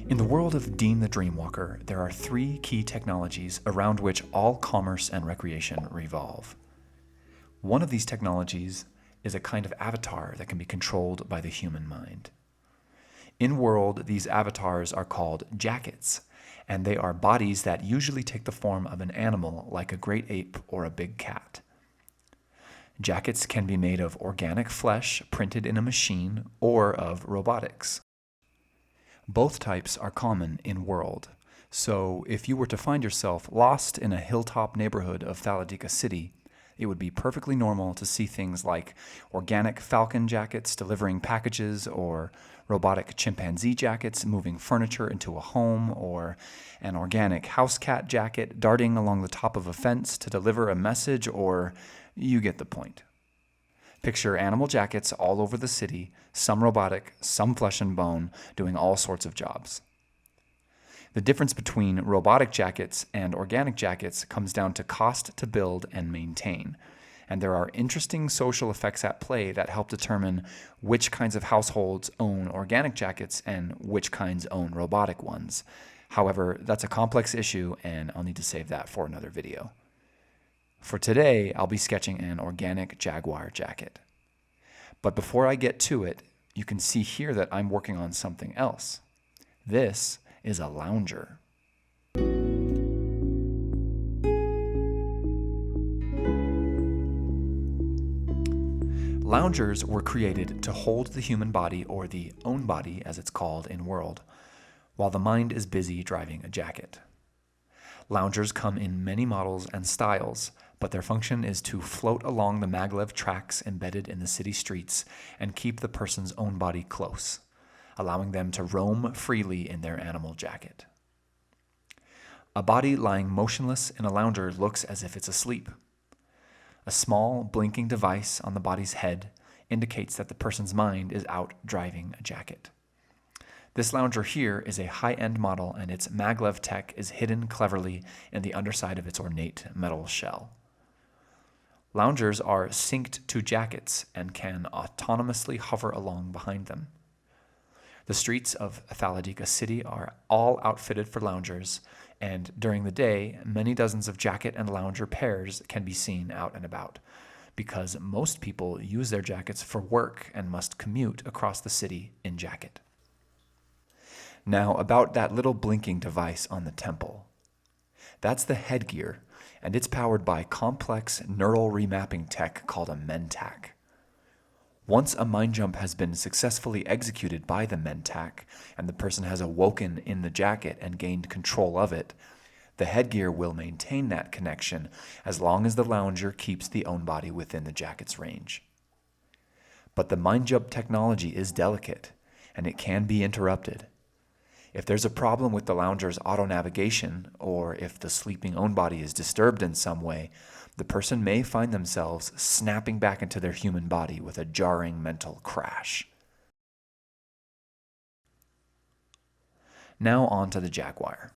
In the world of Deen the Dreamwalker, there are three key technologies around which all commerce and recreation revolve. One of these technologies is a kind of avatar that can be controlled by the human mind. In-world, these avatars are called jackets, and they are bodies that usually take the form of an animal like a great ape or a big cat. Jackets can be made of organic flesh printed in a machine or of robotics. Both types are common in world, so if you were to find yourself lost in a hilltop neighborhood of Thaladika City, it would be perfectly normal to see things like organic falcon jackets delivering packages, or robotic chimpanzee jackets moving furniture into a home, or an organic house cat jacket darting along the top of a fence to deliver a message, or you get the point. Picture animal jackets all over the city, some robotic, some flesh and bone, doing all sorts of jobs. The difference between robotic jackets and organic jackets comes down to cost to build and maintain, and there are interesting social effects at play that help determine which kinds of households own organic jackets and which kinds own robotic ones. However, that's a complex issue, and I'll need to save that for another video. For today, I'll be sketching an organic Jaguar jacket. But before I get to it, you can see here that I'm working on something else. This is a lounger. Loungers were created to hold the human body, or the own body as it's called in world, while the mind is busy driving a jacket. Loungers come in many models and styles, but their function is to float along the maglev tracks embedded in the city streets and keep the person's own body close, allowing them to roam freely in their animal jacket. A body lying motionless in a lounger looks as if it's asleep. A small blinking device on the body's head indicates that the person's mind is out driving a jacket. This lounger here is a high-end model, and its maglev tech is hidden cleverly in the underside of its ornate metal shell. Loungers are synced to jackets and can autonomously hover along behind them. The streets of Thaladika City are all outfitted for loungers, and during the day, many dozens of jacket and lounger pairs can be seen out and about, because most people use their jackets for work and must commute across the city in jacket. Now, about that little blinking device on the temple. That's the headgear, and it's powered by complex neural remapping tech called a mentak. Once a mind jump has been successfully executed by the mentak, and the person has awoken in the jacket and gained control of it, the headgear will maintain that connection as long as the lounger keeps the own body within the jacket's range. But the mind jump technology is delicate, and it can be interrupted. If there's a problem with the lounger's auto-navigation, or if the sleeping own body is disturbed in some way, the person may find themselves snapping back into their human body with a jarring mental crash. Now on to the Jaguar.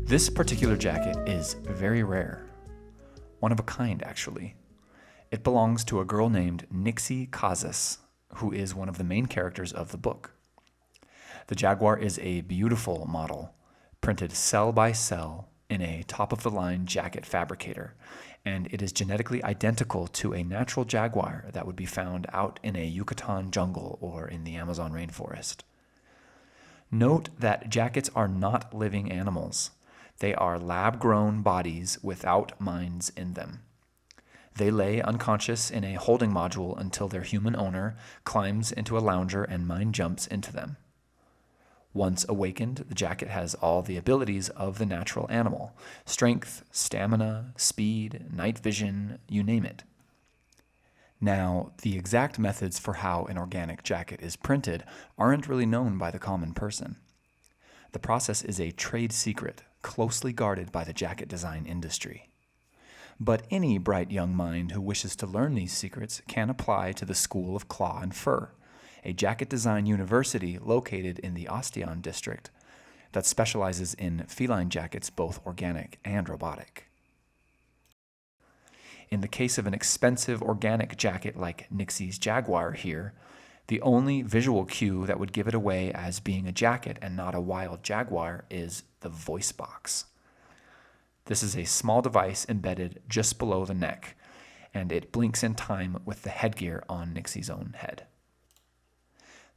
This particular jacket is very rare. One of a kind, actually. It belongs to a girl named Nixie Kazas, who is one of the main characters of the book. The Jaguar is a beautiful model, printed cell by cell in a top-of-the-line jacket fabricator, and it is genetically identical to a natural jaguar that would be found out in a Yucatan jungle or in the Amazon rainforest. Note that jackets are not living animals. They are lab-grown bodies without minds in them. They lay unconscious in a holding module until their human owner climbs into a lounger and mind jumps into them. Once awakened, the jacket has all the abilities of the natural animal: strength, stamina, speed, night vision, you name it. Now, the exact methods for how an organic jacket is printed aren't really known by the common person. The process is a trade secret, closely guarded by the jacket design industry. But any bright young mind who wishes to learn these secrets can apply to the School of Claw and Fur, a jacket design university located in the Osteon district that specializes in feline jackets, both organic and robotic. In the case of an expensive organic jacket like Nixie's Jaguar here, the only visual cue that would give it away as being a jacket and not a wild jaguar is the voice box. This is a small device embedded just below the neck, and it blinks in time with the headgear on Nixie's own head.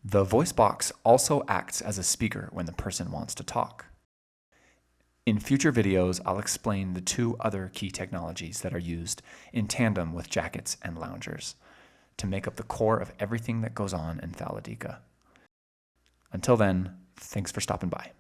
The voice box also acts as a speaker when the person wants to talk. In future videos, I'll explain the two other key technologies that are used in tandem with jackets and loungers to make up the core of everything that goes on in Thaladika. Until then, thanks for stopping by.